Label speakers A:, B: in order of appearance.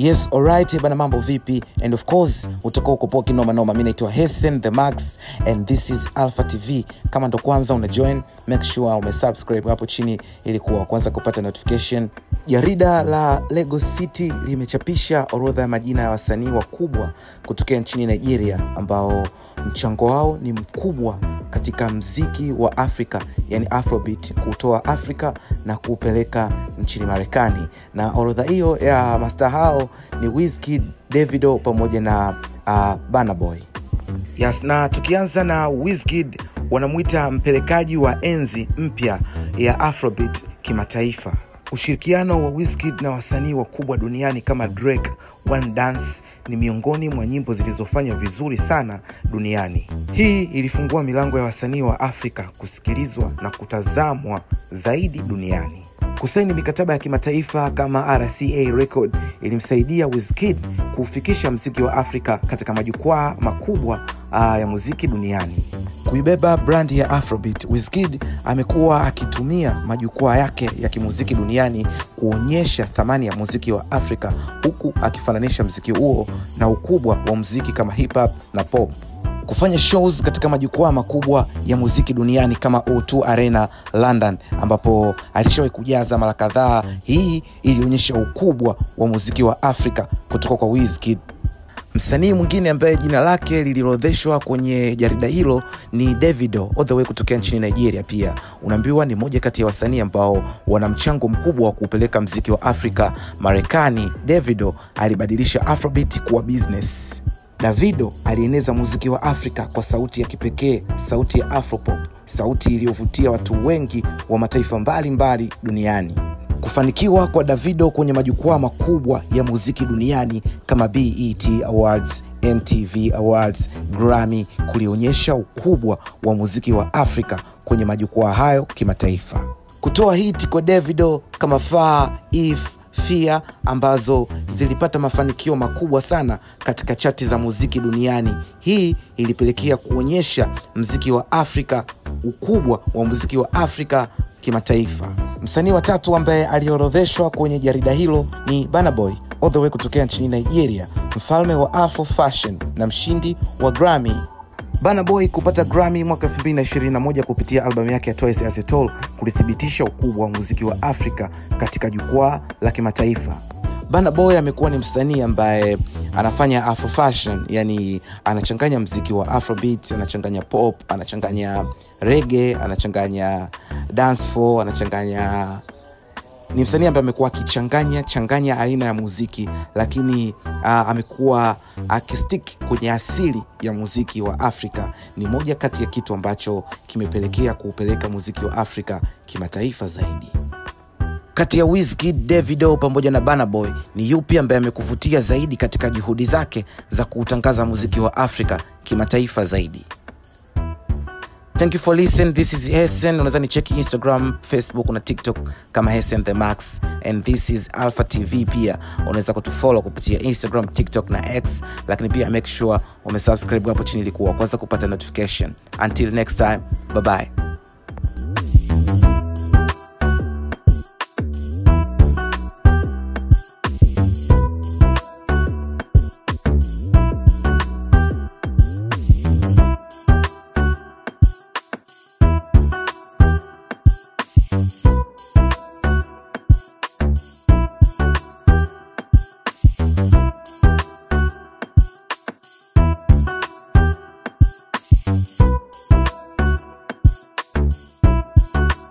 A: Yes, alright, bana mambo vipi? And of course, utakuwa uko kinoma noma. Mimi naitwa Hessen the Max and this is Alpha TV. Kama ndo kwanza una join, make sure umesubscribe hapo chini ili kuwa kwanza kupata notification. Jarida la Lagos City limechapisha orodha ya majina ya wasanii wakubwa kutokea nchini Nigeria ambao mchango wao ni mkubwa katika muziki wa Afrika, yani Afrobeat, kutoa Afrika na kupeleka nchini Marekani. Na orodha hiyo ya master hao ni Wizkid, Davido pamoja na Burna Boy. Yes, na tukianza na Wizkid, wanamuita mpelekaji wa enzi mpya ya Afrobeat kimataifa. Ushirikiano wa Wizkid na wasanii wakubwa duniani kama Drake, One Dance ni miongoni mwa nyimbo zilizofanya vizuri sana duniani. Hii ilifungua milango ya wasanii wa Afrika kusikilizwa na kutazamwa zaidi duniani. Kusaini mikataba ya kimataifa kama RCA Record ilimsaidia Wizkid kufikisha muziki wa Afrika katika majukwaa makubwa ya muziki duniani. Kuibeba brand ya Afrobeat, Wizkid amekuwa akitumia majukwaa yake ya kimuziki duniani kuonyesha thamani ya muziki wa Afrika, huku akifananisha muziki huo na ukubwa wa muziki kama hip hop na pop. Kufanya shows katika majukwaa makubwa ya muziki duniani kama O2 Arena London, ambapo alishawahi kujaza mara kadhaa. Hii ilionyesha ukubwa wa muziki wa Afrika kutoka kwa Wizkid. Msanii mwingine ambaye jina lake liliorodheshwa kwenye jarida hilo ni Davido, all the way kutokea nchini Nigeria. Pia unaambiwa ni moja kati ya wasanii ambao wana mchango mkubwa wa kupeleka muziki wa Afrika Marekani. Davido alibadilisha Afrobeat kuwa business. Davido alieneza muziki wa Afrika kwa sauti ya kipekee, sauti ya Afropop, sauti iliyovutia watu wengi wa mataifa mbalimbali duniani. Kufanikiwa kwa Davido kwenye majukwaa makubwa ya muziki duniani kama BET Awards, MTV Awards, Grammy kulionyesha ukubwa wa muziki wa Afrika kwenye majukwaa hayo kimataifa. Kutoa hiti kwa Davido kama Far, If, Fear ambazo zilipata mafanikio makubwa sana katika chati za muziki duniani. Hii ilipelekea kuonyesha muziki wa Afrika, ukubwa wa muziki wa Afrika kimataifa. Msanii wa tatu ambaye aliorodheshwa kwenye jarida hilo ni Burna Boy, all the way kutokea nchini Nigeria, mfalme wa Afro Fashion na mshindi wa Grammy. Burna Boy kupata Grammy mwaka 2021 kupitia albamu yake ya Twice as Tall kulithibitisha ukubwa wa muziki wa Afrika katika jukwaa la kimataifa. Burna Boy amekuwa ni msanii ambaye anafanya Afro Fashion, yani anachanganya muziki wa Afrobeat, anachanganya pop, anachanganya reggae, anachanganya dancehall, anachanganya. Ni msanii ambaye amekuwa akichanganya aina ya muziki, lakini amekuwa akistick kwenye asili ya muziki wa Afrika. Ni moja kati ya kitu ambacho kimepelekea kuupeleka muziki wa Afrika kimataifa zaidi. Kati ya Wizkid, Davido pamoja na Burna Boy, ni yupi ambaye amekuvutia zaidi katika juhudi zake za kuutangaza muziki wa Afrika kimataifa zaidi? Thank you for listening. This is Hessen. Unaweza ni check Instagram, Facebook na TikTok kama Hessen the Max, and this is Alpha TV. Pia unaweza kutufollow kupitia Instagram, TikTok na X, lakini pia make sure umesubscribe hapo chini ili kuwa kwanza kupata notification. Until next time, bye bye.